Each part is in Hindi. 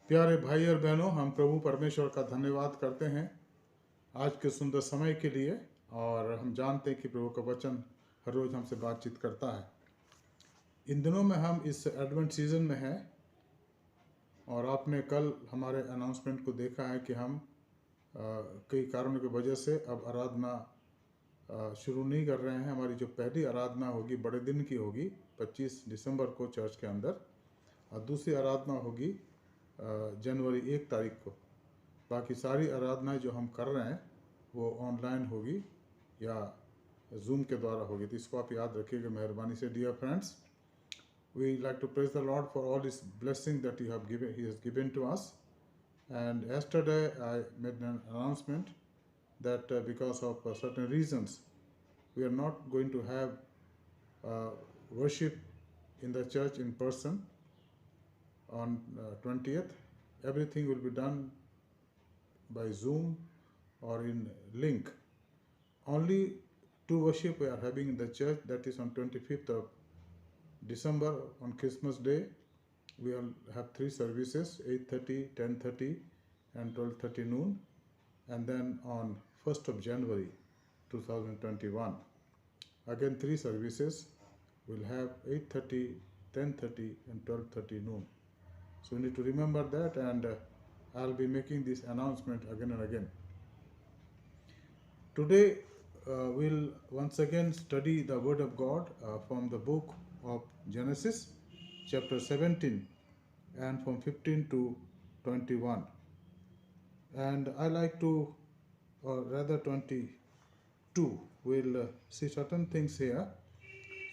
प्यारे भाई और बहनों, हम प्रभु परमेश्वर का धन्यवाद करते हैं आज के सुंदर समय के लिए। और हम जानते हैं कि प्रभु का वचन हर रोज़ हमसे बातचीत करता है। इन दिनों में हम इस एडवेंट सीजन में हैं और आपने कल हमारे अनाउंसमेंट को देखा है कि हम कई कारणों की वजह से अब आराधना शुरू नहीं कर रहे हैं। हमारी जो पहली आराधना होगी बड़े दिन की होगी 25 दिसंबर को चर्च के अंदर, और दूसरी आराधना होगी जनवरी 1 तारीख को। बाकी सारी आराधनाएं जो हम कर रहे हैं वो ऑनलाइन होगी या जूम के द्वारा होगी, तो इसको आप याद रखिएगा मेहरबानी से। Dear friends, we like to praise the Lord for all His blessing that He has given to us. And yesterday I made an announcement that because of certain reasons we are not going to have worship in the church in person on 20th. Everything will be done by Zoom or in link. Only two worship we are having in the church, that is on 25th of December on Christmas Day. We will have three services, 8:30, 10:30 and 12:30 noon. And then on 1st of January 2021, again three services. We'll have 8:30, 10:30 and 12:30 noon. So you need to remember that, and I'll be making this announcement again and again. Today we'll once again study the Word of God from the book of Genesis, chapter 17, and from 15 to 21. And I like to, or rather 22, we'll see certain things here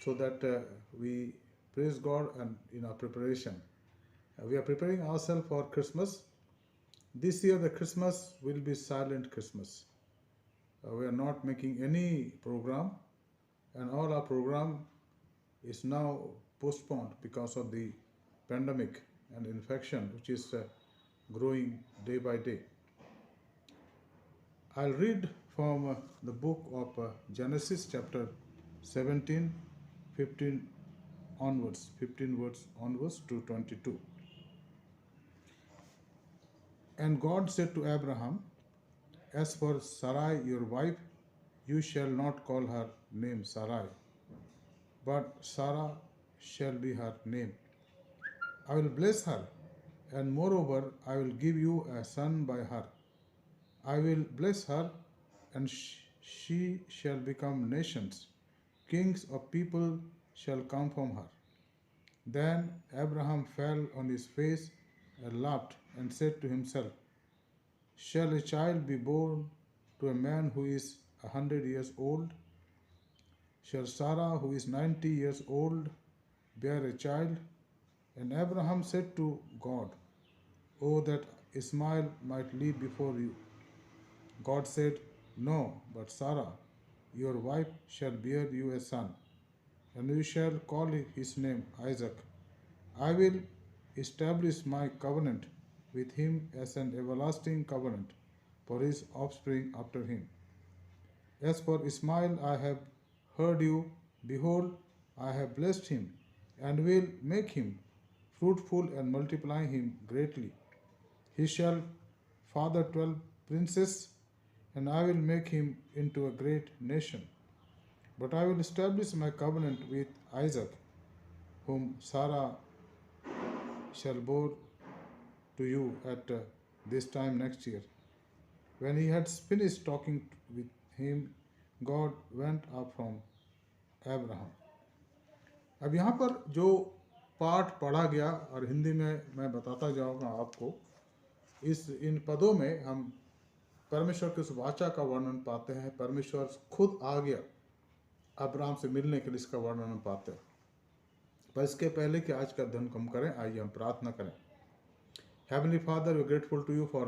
so that we praise God and in our preparation. We are preparing ourselves for Christmas. This year the Christmas will be silent Christmas. We are not making any program, and all our program is now postponed because of the pandemic and infection which is growing day by day. I'll read from the book of Genesis chapter 17, 15 onwards, 15 words onwards to 22. And God said to Abraham, "As for Sarai your wife, you shall not call her name Sarai, but Sarah shall be her name. I will bless her, and moreover I will give you a son by her. I will bless her, and she shall become nations. Kings of people shall come from her." Then Abraham fell on his face and laughed, and said to himself, "Shall a child be born to a man who is 100 years old? Shall Sarah, who is 90 years old, bear a child?" And Abraham said to God, "Oh, that Ishmael might live before you." God said, "No, but Sarah, your wife, shall bear you a son, and you shall call his name Isaac. I will establish my covenant with him as an everlasting covenant for his offspring after him. As for Ishmael, I have heard you. Behold, I have blessed him, and will make him fruitful and multiply him greatly. He shall father 12 princes, and I will make him into a great nation. But I will establish my covenant with Isaac, whom Sarah shall bear to you at this time next year." When he had finished talking with him, God went up from Abraham. अब यहाँ पर जो पाठ पढ़ा गया और हिंदी में मैं बताता जाऊँगा आपको, इन पदों में हम परमेश्वर के उस वाचा का वर्णन पाते हैं। परमेश्वर खुद आ गया अब्राहम से मिलने के लिए, इसका वर्णन हम पाते हैं। पर इसके पहले कि आज का अध्ययन हम करें, आइए हम प्रार्थना करें। Heavenly Father, we are grateful to you for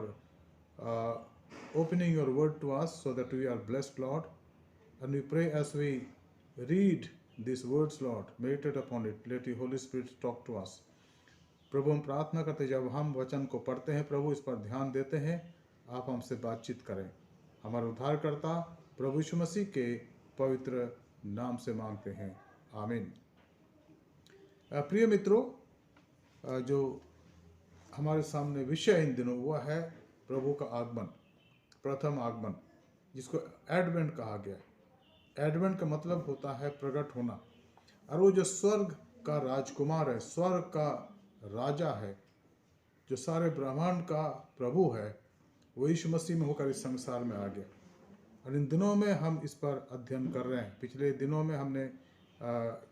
opening your word to us so that we are blessed, Lord. And we pray as we read these words, Lord, meditate upon it, let the Holy Spirit talk to us. प्रभु, हम प्रार्थना करते जब हम वचन को पढ़ते हैं, प्रभु इस पर ध्यान देते हैं, आप हमसे बातचीत करें। हमारे उद्धारकर्ता प्रभु यीशु मसीह के पवित्र नाम से मांगते हैं, आमीन। प्रिय मित्रों, जो हमारे सामने विषय इन दिनों वह है प्रभु का आगमन, प्रथम आगमन, जिसको एडवेंट कहा गया। एडवेंट का मतलब होता है प्रकट होना। और वो जो स्वर्ग का राजकुमार है, स्वर्ग का राजा है, जो सारे ब्रह्मांड का प्रभु है, वो यीशु मसीह में होकर इस संसार में आ गया। और इन दिनों में हम इस पर अध्ययन कर रहे हैं। पिछले दिनों में हमने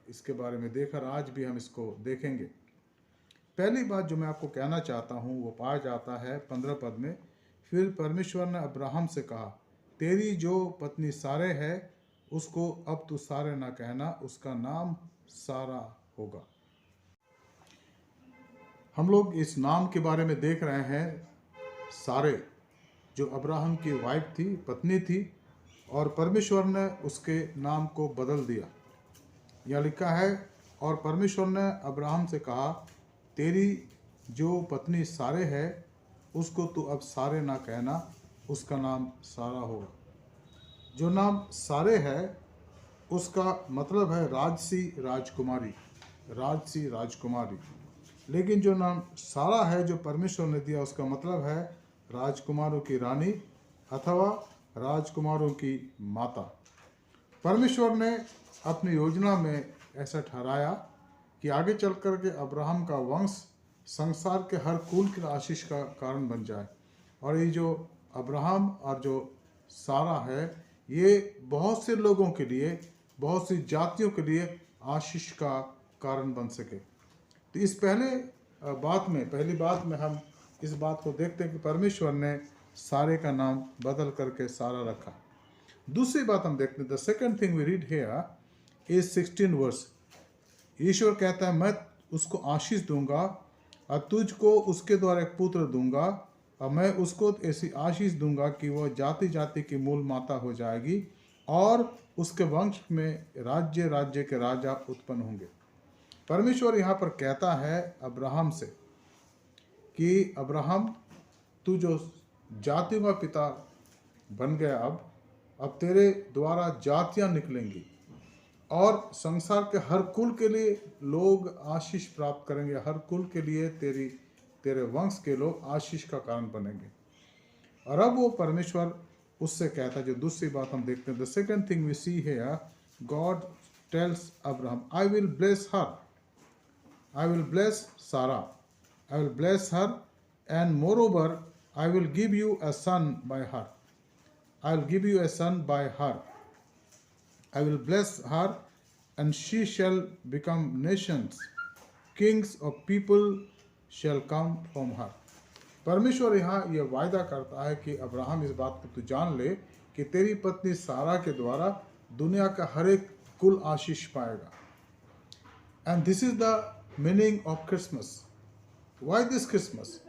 इसके बारे में देखा, आज भी हम इसको देखेंगे। पहली बात जो मैं आपको कहना चाहता हूँ वो पाया जाता है 15 पद में। फिर परमेश्वर ने अब्राहम से कहा, तेरी जो पत्नी सारे है उसको अब तू सारे ना कहना, उसका नाम सारा होगा। हम लोग इस नाम के बारे में देख रहे हैं, सारे, जो अब्राहम की वाइफ थी, पत्नी थी, और परमेश्वर ने उसके नाम को बदल दिया। यह लिखा है, और परमेश्वर ने अब्राहम से कहा, तेरी जो पत्नी सारे है उसको तू अब सारे ना कहना, उसका नाम सारा होगा। जो नाम सारे है उसका मतलब है राजसी राजकुमारी, राजसी राजकुमारी। लेकिन जो नाम सारा है जो परमेश्वर ने दिया, उसका मतलब है राजकुमारों की रानी अथवा राजकुमारों की माता। परमेश्वर ने अपनी योजना में ऐसा ठहराया कि आगे चल कर के अब्राहम का वंश संसार के हर कुल की आशीष का कारण बन जाए। और ये जो अब्राहम और जो सारा है, ये बहुत से लोगों के लिए, बहुत सी जातियों के लिए आशीष का कारण बन सके। तो इस पहली बात में हम इस बात को देखते हैं कि परमेश्वर ने सारे का नाम बदल करके सारा रखा। दूसरी बात हम देखते हैं, the second thing we read here is 16 verse. ईश्वर कहता है, मैं उसको आशीष दूंगा और तुझको उसके द्वारा एक पुत्र दूंगा, और मैं उसको ऐसी आशीष दूंगा कि वह जाति जाति की मूल माता हो जाएगी, और उसके वंश में राज्य राज्य के राजा उत्पन्न होंगे। परमेश्वर यहाँ पर कहता है अब्राहम से कि अब्राहम, तू जो जातियों का पिता बन गया, अब तेरे द्वारा जातियां निकलेंगी और संसार के हर कुल के लिए लोग आशीष प्राप्त करेंगे। हर कुल के लिए तेरे वंश के लोग आशीष का कारण बनेंगे। और अब वो परमेश्वर उससे कहता है, जो दूसरी बात हम देखते हैं, the second thing we see here, God tells Abraham, I will bless her, I will bless Sarah, I will bless her, and moreover, I will give you a son by her. I will give you a son by her. I will bless her, and she shall become nations. Kings of people shall come from her. परमेश्वर यहाँ यह वायदा करता है कि अब्राहम, इस बात को तू जान ले कि तेरी पत्नी सारा के द्वारा दुनिया का हर एक कुल आशीष पाएगा। And this is the meaning of Christmas. Why this Christmas?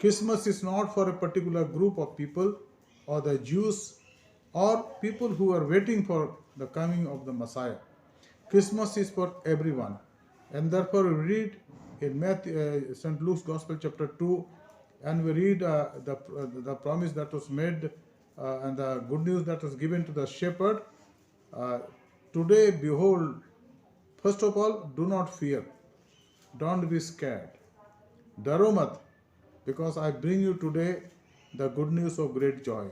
Christmas is not for a particular group of people or the Jews or people who are waiting for the coming of the Messiah. Christmas is for everyone. And therefore we read in St. Luke's Gospel chapter 2, and we read the promise that was made and the good news that was given to the shepherd. Today, behold, first of all, do not fear. Don't be scared. Daro mat, because I bring you today the good news of great joy.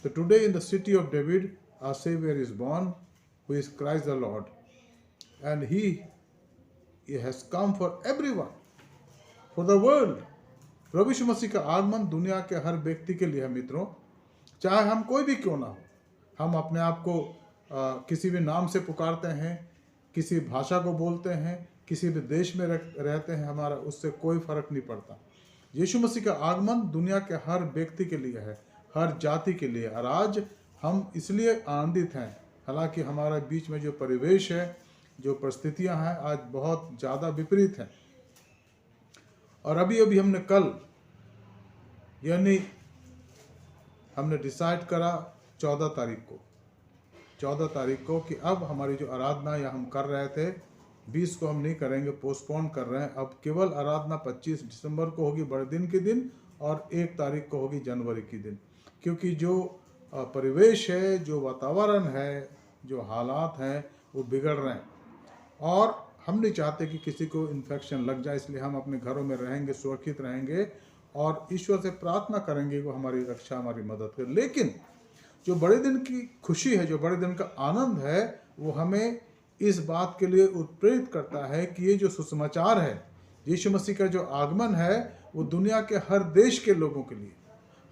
So today in the city of David, our Savior is born, who is Christ the Lord. And He has come for everyone, for the world. प्रभु यीशु मसीह का आगमन दुनिया के हर व्यक्ति के लिए है मित्रों, चाहे हम कोई भी क्यों ना हो। हम अपने आप को किसी भी नाम से पुकारते हैं, किसी भाषा को बोलते हैं, किसी भी देश में रहते हैं, हमारा उससे कोई फर्क नहीं पड़ता। यीशु मसीह का आगमन दुनिया के हर व्यक्ति के लिए है, हर जाति के लिए। और आज हम इसलिए आनंदित हैं, हालांकि हमारे बीच में जो परिवेश है, जो परिस्थितियां हैं, आज बहुत ज़्यादा विपरीत हैं। और अभी हमने कल, यानी हमने डिसाइड करा 14 तारीख को कि अब हमारी जो आराधना या हम कर रहे थे 20 को हम नहीं करेंगे, पोस्टपोन कर रहे हैं। अब केवल आराधना 25 दिसंबर को होगी, बड़े दिन के दिन, और 1 तारीख को होगी जनवरी की दिन। क्योंकि जो परिवेश है, जो वातावरण है, जो हालात हैं, वो बिगड़ रहे हैं। और हम नहीं चाहते कि किसी को इन्फेक्शन लग जाए, इसलिए हम अपने घरों में रहेंगे, सुरक्षित रहेंगे और ईश्वर से प्रार्थना करेंगे वो हमारी रक्षा, हमारी मदद करे। लेकिन जो बड़े दिन की खुशी है, जो बड़े दिन का आनंद है, वो हमें इस बात के लिए उत्प्रेरित करता है कि ये जो सुसमाचार है, यीशु मसीह का जो आगमन है, वो दुनिया के हर देश के लोगों के लिए,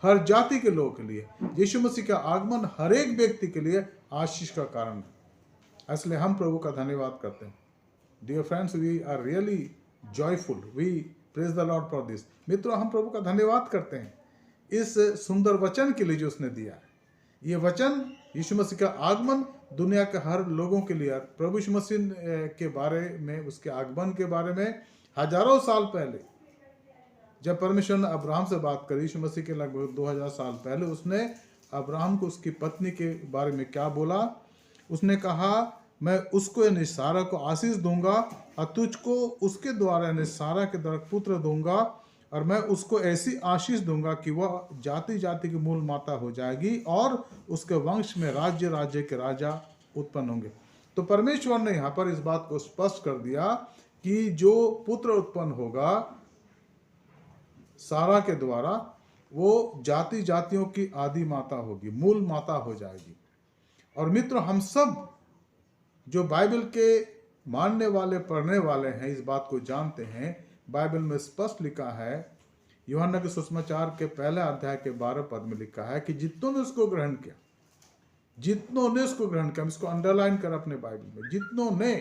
हर जाति के लोगों के लिए, यीशु मसीह का आगमन हर एक व्यक्ति के लिए आशीष का कारण है। इसलिए हम प्रभु का धन्यवाद करते हैं। Dear friends, we are really joyful, we praise the Lord for this. मित्रों, हम प्रभु का धन्यवाद करते हैं इस सुंदर वचन के लिए जो उसने दिया है। ये वचन यीशु मसीह का आगमन दुनिया के हर लोगों के लिए, प्रभु यीशु मसीह के बारे में, उसके आगमन के बारे में हजारों साल पहले जब परमेश्वर ने अब्राहम से बात करी, यीशु मसीह के लगभग 2000 साल पहले, उसने अब्राहम को उसकी पत्नी के बारे में क्या बोला? उसने कहा, मैं उसको यानी सारा को आशीष दूंगा और तुझको उसके द्वारा यानी सारा के द्वारा पुत्र दूंगा, और मैं उसको ऐसी आशीष दूंगा कि वह जाति जाति की मूल माता हो जाएगी और उसके वंश में राज्य राज्य के राजा उत्पन्न होंगे। तो परमेश्वर ने यहाँ पर इस बात को स्पष्ट कर दिया कि जो पुत्र उत्पन्न होगा सारा के द्वारा, वो जाति जातियों की आदि माता होगी, मूल माता हो जाएगी। और मित्रों, हम सब जो बाइबल के मानने वाले, पढ़ने वाले हैं, इस बात को जानते हैं। बाइबल में स्पष्ट लिखा है, यूहन्ना के सुसमाचार के पहले अध्याय के 12 पद में लिखा है कि जितनों ने उसको ग्रहण किया, जितनों ने उसको ग्रहण किया, इसको अंडरलाइन कर अपने बाइबल में, जितनों ने,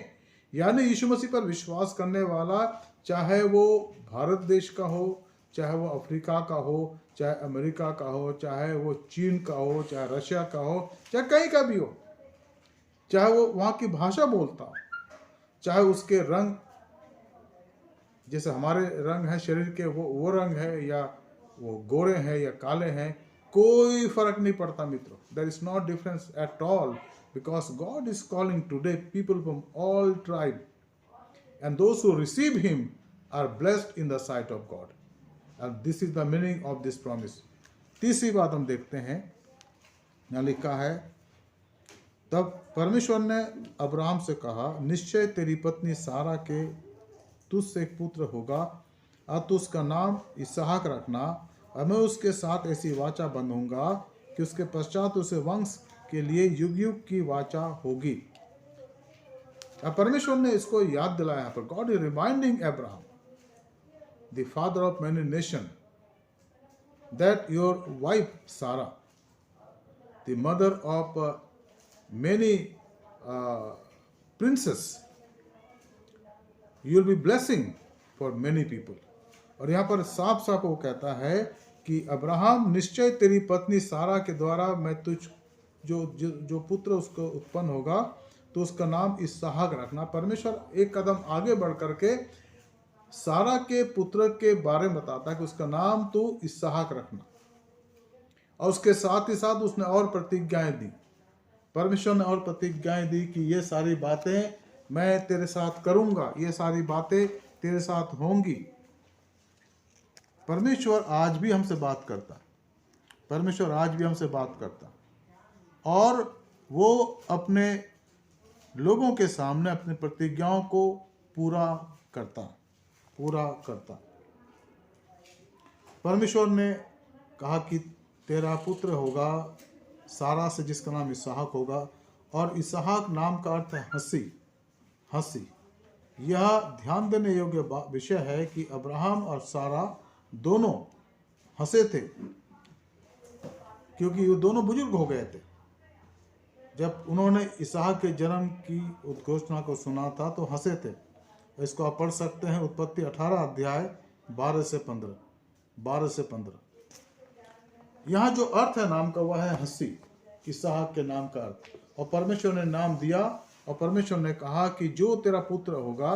यानी यीशु मसीह पर विश्वास करने वाला, चाहे वो भारत देश का हो, चाहे वो अफ्रीका का हो, चाहे अमेरिका का हो, चाहे वो चीन का हो, चाहे रशिया का हो, चाहे कहीं का भी हो, चाहे वो वहाँ की भाषा बोलता हो, चाहे उसके रंग, जैसे हमारे रंग है शरीर के, वो रंग है, या वो गोरे हैं या काले हैं, कोई फर्क नहीं पड़ता मित्रों। There is not difference at all, because God is calling today people from all tribe, and those who receive him are blessed in the sight of God. And this is the meaning of this promise. तीसरी बात हम देखते हैं, यहाँ लिखा है, तब परमेश्वर ने अब्राहम से कहा, निश्चय तेरी पत्नी सारा के तुझसे एक पुत्र होगा और तू उसका नाम इसहाक रखना, और मैं उसके साथ ऐसी वाचा बंधूंगा कि उसके पश्चात उसे वंश के लिए युग युग की वाचा होगी। अब परमेश्वर ने इसको याद दिलाया यहाँ पर। God is reminding Abraham, the father of many nation, that your wife Sarah, the mother of many princes, you will be blessing for many people। और यहाँ पर साफ साफ वो कहता है कि अब्राहम, निश्चय तेरी पत्नी सारा के द्वारा मैं तुझ जो पुत्र उसको उत्पन्न होगा तो उसका नाम इसहाक रखना। परमेश्वर एक कदम आगे बढ़ करके सारा के पुत्र के बारे में बताता है कि उसका नाम तो इसहाक रखना, और उसके साथ ही साथ उसने और प्रतिज्ञाएं दी। परमेश्वर ने और प्रतिज्ञाएं दी कि ये सारी बातें मैं तेरे साथ करूंगा, ये सारी बातें तेरे साथ होंगी। परमेश्वर आज भी हमसे बात करता, परमेश्वर आज भी हमसे बात करता, और वो अपने लोगों के सामने अपनी प्रतिज्ञाओं को पूरा करता। परमेश्वर ने कहा कि तेरा पुत्र होगा सारा से, जिसका नाम इसहाक होगा, और इसहाक नाम का अर्थ है हंसी। यह ध्यान देने योग्य विषय है कि अब्राहम और सारा दोनों हंसे थे, क्योंकि वो दोनों बुजुर्ग हो गए थे जब उन्होंने इसहाक के जन्म की उद्घोषणा को सुना था, तो हंसे थे। इसको आप पढ़ सकते हैं, उत्पत्ति 18 अध्याय 12 से 15। यहाँ जो अर्थ है नाम का, वह है हंसी, इसहाक के नाम का अर्थ। और परमेश्वर ने नाम दिया, और परमेश्वर ने कहा कि जो तेरा पुत्र होगा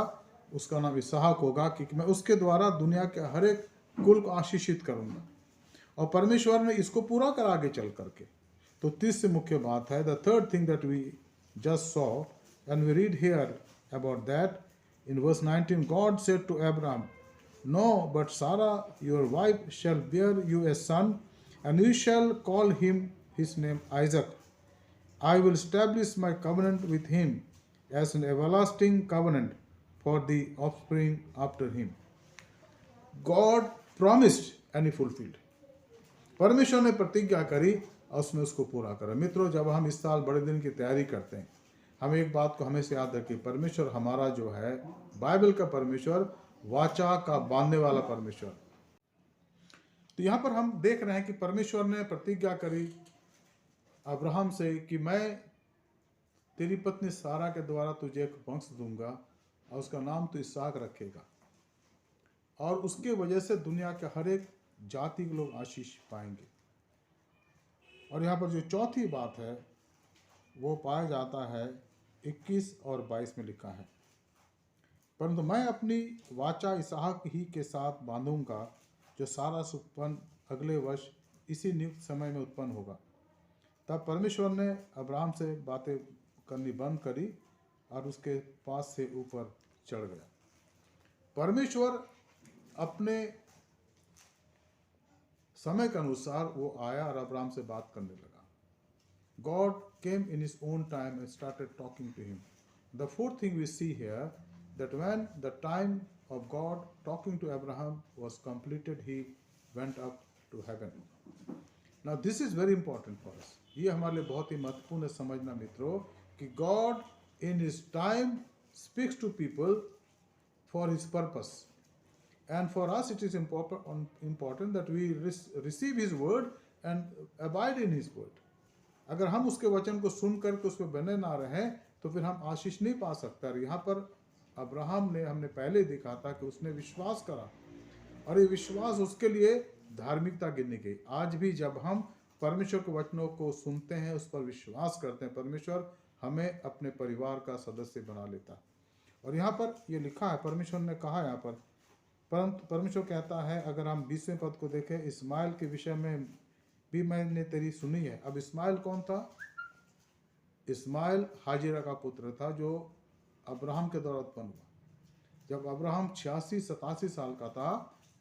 उसका नाम इसहाक होगा, क्योंकि मैं उसके द्वारा दुनिया के हर एक कुल को आशीषित करूंगा। और परमेश्वर ने इसको पूरा कर आगे चल करके। तो तीसरी मुख्य बात है, the third thing that we just saw and we read here about that in verse 19, God said to Abraham, no but Sarah your wife shall bear you a son, and you shall call him his name Isaac. I will establish my covenant with him as an everlasting covenant for the offspring after him. God promised and he fulfilled. परमेश्वर ने प्रतिज्ञा करी और उसने उसको पूरा करा। मित्रों, जब हम इस साल बड़े दिन की तैयारी करते हैं, हम एक बात को हमेशा याद रखें, परमेश्वर हमारा जो है, बाइबल का परमेश्वर, वाचा का बांधने वाला परमेश्वर। तो यहाँ पर हम देख रहे हैं कि परमेश्वर ने प्रतिज्ञा करी अब्राहम से कि मैं तेरी पत्नी सारा के द्वारा तुझे एक वंश दूंगा और उसका नाम तो इसहाक रखेगा, और उसके वजह से दुनिया के हर एक जाति के लोग आशीष पाएंगे। और यहाँ पर जो चौथी बात है वो पाया जाता है 21 और 22 में लिखा है, परंतु मैं अपनी वाचा इसहाक ही के साथ बांधूंगा जो सारा से उत्पन्न अगले वर्ष इसी नियुक्त समय में उत्पन्न होगा। तब परमेश्वर ने अब्राहम से बातें करनी बंद करी और उसके पास से ऊपर चढ़ गया। परमेश्वर अपने समय के अनुसार वो आया और अब्राहम से बात करने लगा। God came in his own time and started talking to him. The fourth thing we see here, that when the time of God talking to Abraham was completed, he went up to heaven. Now this is very important for us. ये हमारे लिए बहुत ही महत्वपूर्ण है समझना मित्रों कि God in his time speaks to people for his purpose. And for us it is important that we receive his word and abide in his word. अगर हम उसके वचन को सुन करके उस पर बने ना रहें तो फिर हम आशीष नहीं पा सकते। और यहाँ पर अब्राहम ने, हमने पहले देखा था कि उसने विश्वास करा और ये विश्वास उसके लिए धार्मिकता गिनी गई। आज भी जब हम परमेश्वर के वचनों को सुनते हैं, उस पर विश्वास करते हैं, परमेश्वर हमें अपने परिवार का सदस्य बना लेता है। और यहाँ पर ये लिखा है, परमेश्वर ने कहा यहाँ पर, परंतु परमेश्वर कहता है, अगर हम 20वें पद को देखें, इस्माइल के विषय में भी मैंने तेरी सुनी है। अब इस्माइल कौन था? इस्माइल हाजिरा का पुत्र था जो अब्राहम के द्वारा उत्पन्न हुआ। जब अब्राहम 86-87 साल का था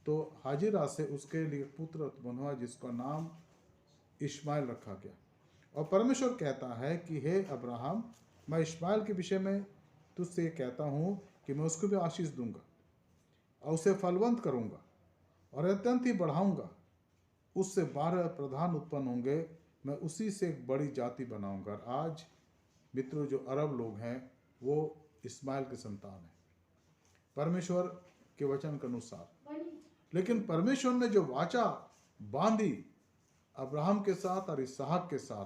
तो हाजिरा से उसके लिए पुत्र उत्पन्न हुआ जिसका नाम इस्माइल रखा गया। और परमेश्वर कहता है कि हे अब्राहम, मैं इस्माइल के विषय में तुझसे कहता हूँ कि मैं उसको भी आशीष दूंगा और उसे फलवंत करूंगा और अत्यंत ही बढ़ाऊंगा। उससे 12 प्रधान उत्पन्न होंगे, मैं उसी से एक बड़ी जाति बनाऊंगा। आज मित्रों, जो अरब लोग हैं वो इस्माइल के संतान हैं परमेश्वर के वचन के अनुसार। लेकिन परमेश्वर ने जो वाचा बांधी अब्राहम के साथ और इसहाक के साथ,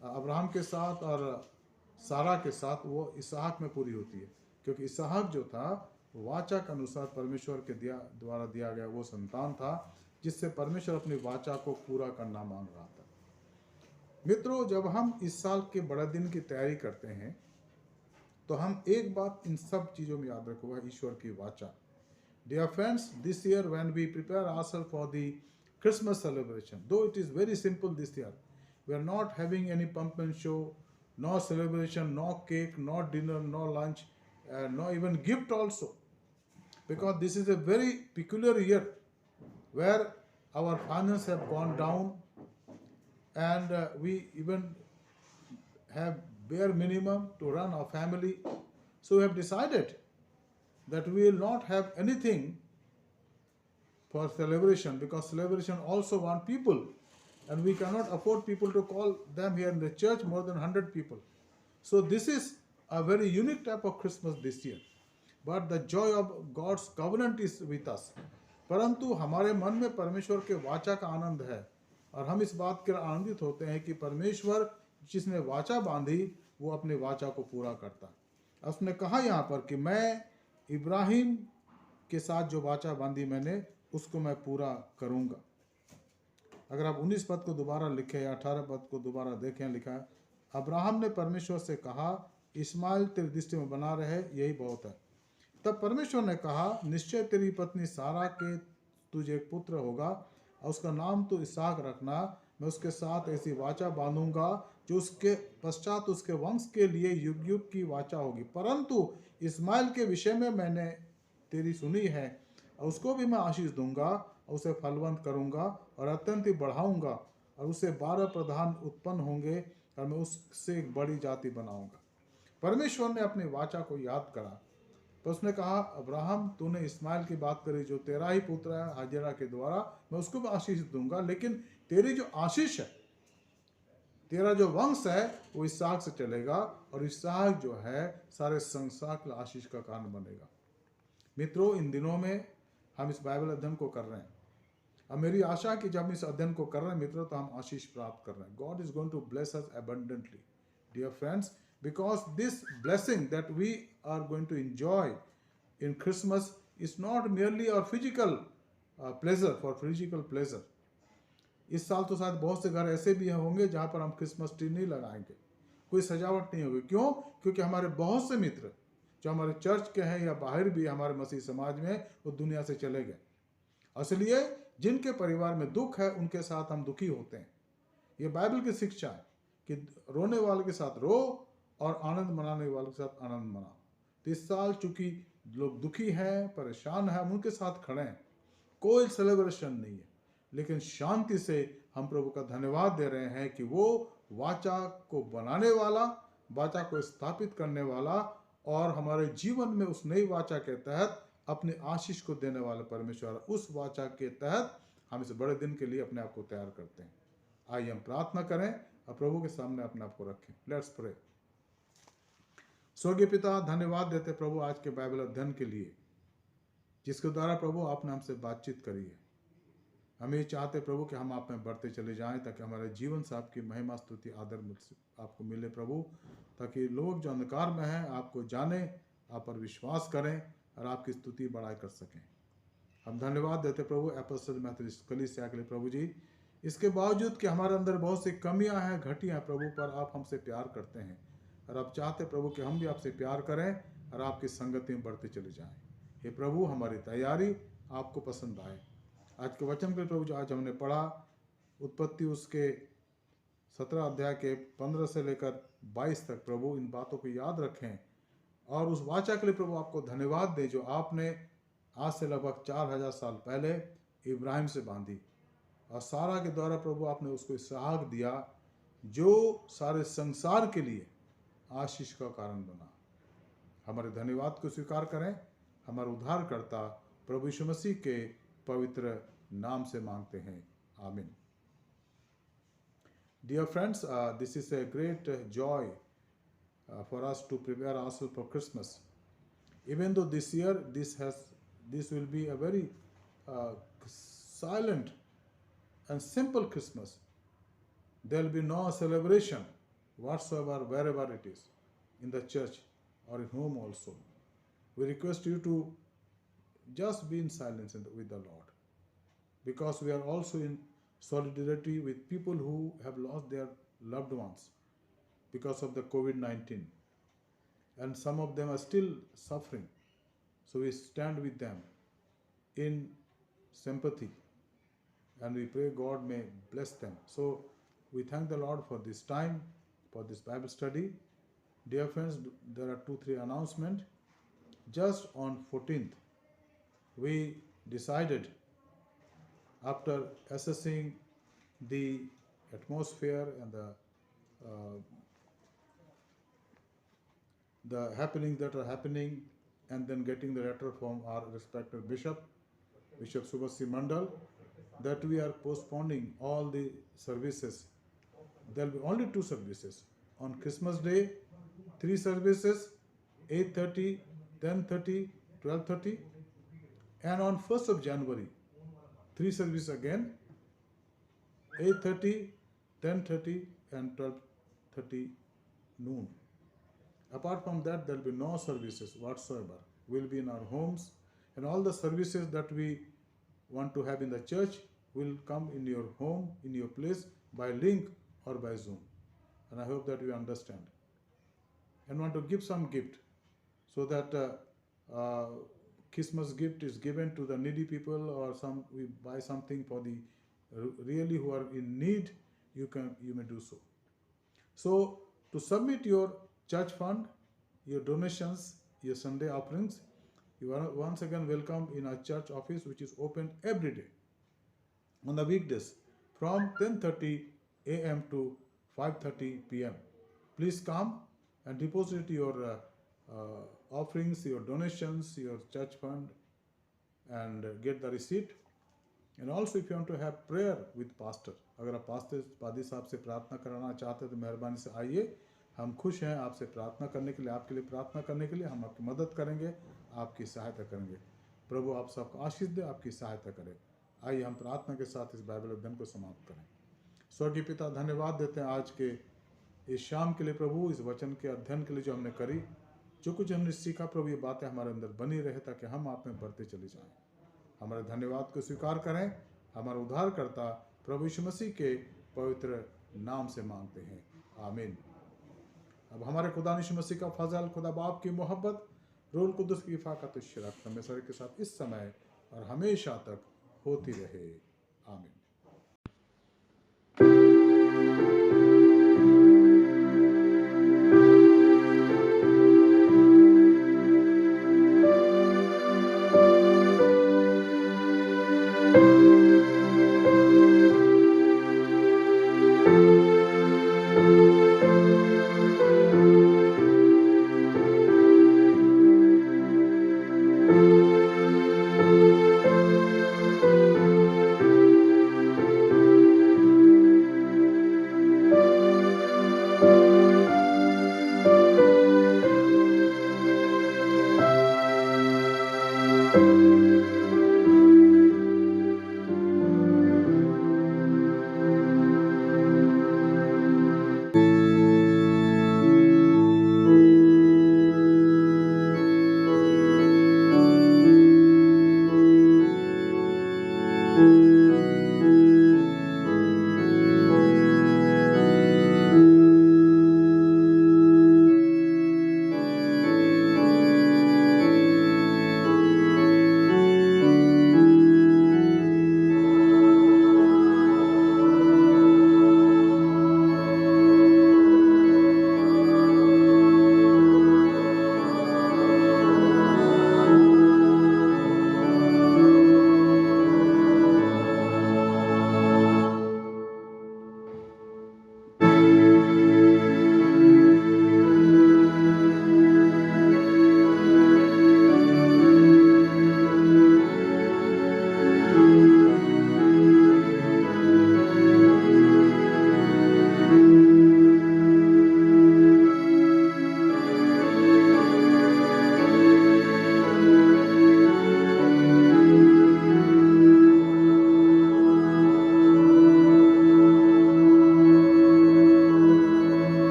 अब्राहम के साथ और सारा के साथ, वो इसहाक में पूरी होती है, क्योंकि इसहाक जो था वाचा के अनुसार परमेश्वर के द्वारा दिया गया वो संतान था जिससे परमेश्वर अपनी वाचा को पूरा करना मांग रहा था। मित्रों, जब हम इस साल के बड़े दिन की तैयारी करते हैं तो हम एक बात इन सब चीज़ों में याद रखो, है ईश्वर की वाचा। Dear friends, this year when we prepare ourselves for the Christmas celebration, though it is very simple this year, we are not having any pump and show, no celebration, no cake, no dinner, no lunch, no even gift also, because this is a very peculiar year where our finances have gone down and we even have bare minimum to run our family. So we have decided that we will not have anything for celebration, because celebration also want people and we cannot afford people to call them here in the church more than 100 people. So this is a very unique type of Christmas this year, but the joy of God's covenant is with us. परंतु हमारे मन में परमेश्वर के वाचा का आनंद है और हम इस बात के आनंदित होते हैं कि परमेश्वर जिसने वाचा बांधी वो अपने वाचा को पूरा करता है। उसने कहा यहाँ पर कि मैं इब्राहिम के साथ जो वाचा बांधी मैंने उसको मैं पूरा करूँगा। अगर आप 19 पद को दोबारा लिखें या 18 पद को दोबारा देखें, लिखा है, अब्राहम ने परमेश्वर से कहा, इस्माइल तेरी दृष्टि में बना रहे, यही बहुत है। तब परमेश्वर ने कहा, निश्चय तेरी पत्नी सारा के तुझे एक पुत्र होगा और उसका नाम तो इसहाक रखना। मैं उसके साथ ऐसी वाचा बांधूंगा जो उसके पश्चात उसके वंश के लिए युग युग की वाचा होगी। परंतु इस्माइल के विषय में मैंने तेरी सुनी है और उसको भी मैं आशीष दूंगा और उसे फलवंत करूंगा और अत्यंत ही बढ़ाऊंगा और उसे 12 प्रधान उत्पन्न होंगे और मैं उससे एक बड़ी जाति बनाऊंगा। परमेश्वर ने अपनी वाचा को याद करा पर उसने कहा, अब्राहम तूने इस्माइल की बात करी, जो तेरा ही पुत्र है हाजिरा के द्वारा, मैं उसको भी आशीष दूंगा, लेकिन तेरी जो आशीष है, तेरा जो वंश है वो इसहाक से चलेगा, और इसहाक जो है सारे संसार के लिए आशीष का कारण बनेगा। मित्रों, इन दिनों में हम इस बाइबल अध्ययन को कर रहे हैं। अब मेरी आशा है कि जब हम इस अध्ययन को कर रहे हैं मित्रों, तो हम आशीष प्राप्त कर रहे हैं। God is going to bless us abundantly, dear friends, because this blessing that we are going to enjoy in Christmas is not merely our physical pleasure, for physical pleasure. इस साल तो शायद बहुत से घर ऐसे भी होंगे जहां पर हम क्रिसमस ट्री नहीं लगाएंगे, कोई सजावट नहीं होगी। क्यों? क्योंकि हमारे बहुत से मित्र जो हमारे चर्च के हैं या बाहर भी हमारे मसीह समाज में, वो दुनिया से चले गए। इसलिए जिनके परिवार में दुख है उनके साथ हम दुखी होते हैं। ये बाइबल की शिक्षा है कि रोने वाले के साथ रो और आनंद मनाने वाले के साथ आनंद मनाओ। तो इस साल चूंकि लोग दुखी हैं, परेशान हैं, हम उनके साथ खड़े हैं। कोई सेलिब्रेशन नहीं है, लेकिन शांति से हम प्रभु का धन्यवाद दे रहे हैं कि वो वाचा को बनाने वाला, वाचा को स्थापित करने वाला, और हमारे जीवन में उस नई वाचा के तहत अपने आशीष को देने वाले परमेश्वर, उस वाचा के तहत हम इस बड़े दिन के लिए अपने आप को तैयार करते हैं। आइए हम प्रार्थना करें और प्रभु के सामने अपने आप को रखें। Let's pray. स्वर्गीय पिता, धन्यवाद देते प्रभु आज के बाइबल अध्ययन के लिए, जिसके द्वारा प्रभु आपने हमसे बातचीत करी है। हम ये चाहते प्रभु कि हम आप में बढ़ते चले जाएं, ताकि हमारे जीवन से आपकी महिमा, स्तुति, आदर मुझसे आपको मिले प्रभु, ताकि लोग जो अंधकार में हैं आपको जाने, आप पर विश्वास करें और आपकी स्तुति बढ़ाई कर सकें। हम धन्यवाद देते प्रभु एपोस्टल मेथोडिस्ट कलीसिया के लिए प्रभु जी, इसके बावजूद कि हमारे अंदर बहुत सी कमियां हैं, घटियां हैं प्रभु, पर आप हमसे प्यार करते हैं, और आप चाहते प्रभु कि हम भी आपसे प्यार करें और आपकी संगति में बढ़ते चले जाएं। हे प्रभु, हमारी तैयारी आपको पसंद आए। आज के वचन के प्रभु जो आज हमने पढ़ा, उत्पत्ति उसके 17 अध्याय के 15 से लेकर 22 तक, प्रभु इन बातों को याद रखें और उस वाचा के लिए प्रभु आपको धन्यवाद दें जो आपने आज से लगभग 4000 साल पहले इब्राहिम से बांधी, और सारा के द्वारा प्रभु आपने उसको इसहाक दिया, जो सारे संसार के लिए आशीष का कारण बना। हमारे धन्यवाद को स्वीकार करें, हमारे उद्धारकर्ता प्रभु यीशु मसीह के पवित्र नाम से मांगते हैं, आमीन। Dear friends, this is a great joy for us to prepare ourselves for Christmas. Even though this year this will be a very silent and simple Christmas. There will be no celebration whatsoever wherever it is, in the church or in home also. We request you to just be in silence with the Lord, because we are also in solidarity with people who have lost their loved ones because of the COVID-19, and some of them are still suffering. So we stand with them in sympathy, and we pray God may bless them. So we thank the Lord for this time, for this Bible study. Dear friends, there are 2-3 announcements. Just on 14th, we decided, after assessing the atmosphere and the happenings that are happening, and then getting the letter from our respected Bishop Subhasi Mandal, that we are postponing all the services. There will be only 2 services. On Christmas Day, 3 services, 8:30, 10:30, 12:30, and on 1st of January, 3 services again, 8:30, 10:30, and 12:30 noon. Apart from that, there will be no services whatsoever. We will be in our homes, and all the services that we want to have in the church will come in your home, in your place, by link or by Zoom. And I hope that you understand. And want to give some gift, so that Christmas gift is given to the needy people, or we buy something for the really who are in need. You may do so. So to submit your church fund, your donations, your Sunday offerings, you are once again welcome in our church office, which is open every day on the weekdays from 10:30 a.m. to 5:30 p.m. Please come and deposit your offerings, your donations, your church fund, and get the receipt. And also if you want to have prayer with pastor, अगर आप पादी साहब से प्रार्थना कराना चाहते हैं तो मेहरबानी से आइए। हम खुश हैं आपसे प्रार्थना करने के लिए, आपके लिए प्रार्थना करने के लिए। हम आपकी मदद करेंगे, आपकी सहायता करेंगे। प्रभु आप सबको आशीष दे, आपकी सहायता करे। आइए हम प्रार्थना के साथ इस बाइबल अध्ययन को समाप्त करें। स्वर्गीय पिता, धन्यवाद देते हैं आज के इस शाम के लिए प्रभु, इस वचन के अध्ययन के लिए जो हमने करी, जो कुछ हमने सीखा प्रभु, ये बातें हमारे अंदर बनी रहे ताकि हम आप में बढ़ते चले जाएं। हमारे धन्यवाद को स्वीकार करें। हमारा उद्धारकर्ता प्रभु यीशु मसीह के पवित्र नाम से मांगते हैं, आमीन। अब हमारे खुदा यीशु मसीह का फजल, खुदा बाप की मोहब्बत, रूह कुदस की हिफाज़त इस शराकत में सर के साथ इस समय और हमेशा तक होती रहे, आमीन।